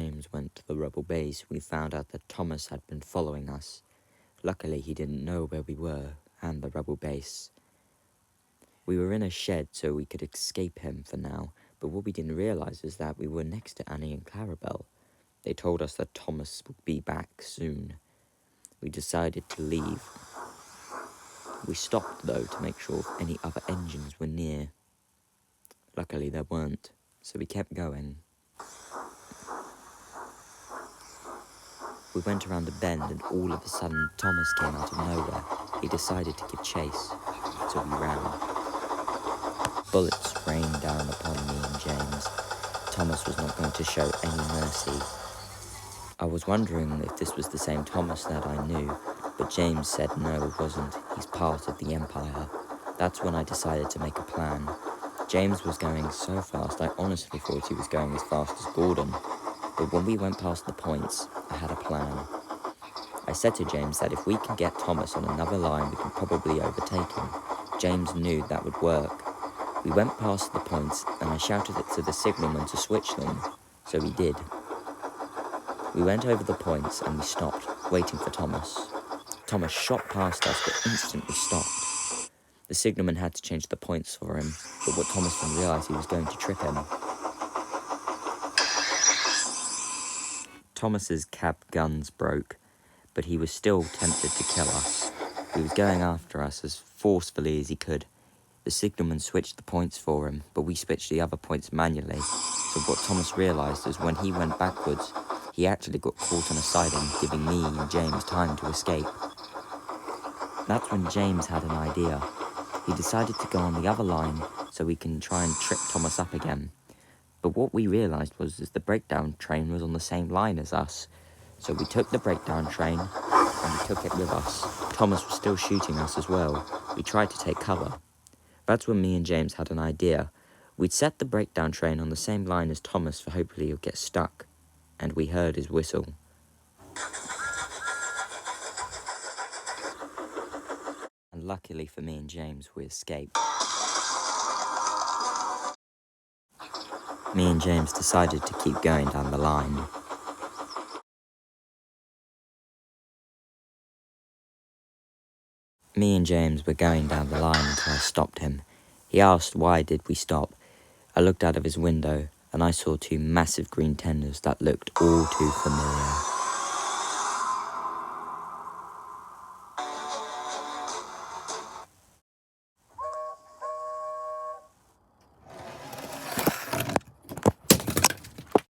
James went to the rebel base, we found out that Thomas had been following us. Luckily, he didn't know where we were and the rebel base. We were in a shed so we could escape him for now, but what we didn't realize is that we were next to Annie and Clarabelle. They told us that Thomas would be back soon. We decided to leave. We stopped, though, to make sure if any other engines were near. Luckily, there weren't, so we kept going. We went around a bend, and all of a sudden, Thomas came out of nowhere. He decided to give chase, so we ran. Bullets rained down upon me and James. Thomas was not going to show any mercy. I was wondering if this was the same Thomas that I knew, but James said no, it wasn't. He's part of the Empire. That's when I decided to make a plan. James was going so fast, I honestly thought he was going as fast as Gordon. But when we went past the points, I had a plan. I said to James that if we can get Thomas on another line, we can probably overtake him. James knew that would work. We went past the points, and I shouted it to the signalman to switch them, so he did. We went over the points, and we stopped, waiting for Thomas. Thomas shot past us, but instantly stopped. The signalman had to change the points for him, but what Thomas didn't realize, he was going to trip him. Thomas's cab guns broke, but he was still tempted to kill us. He was going after us as forcefully as he could. The signalman switched the points for him, but we switched the other points manually. So what Thomas realized is when he went backwards, he actually got caught on a siding, giving me and James time to escape. That's when James had an idea. He decided to go on the other line so we can try and trip Thomas up again. But what we realized was the breakdown train was on the same line as us. So we took the breakdown train and we took it with us. Thomas was still shooting us as well. We tried to take cover. That's when me and James had an idea. We'd set the breakdown train on the same line as Thomas for hopefully he'll get stuck. And we heard his whistle. And luckily for me and James, we escaped. Me and James decided to keep going down the line. Me and James were going down the line until I stopped him. He asked why did we stop. I looked out of his window and I saw two massive green tenders that looked all too familiar.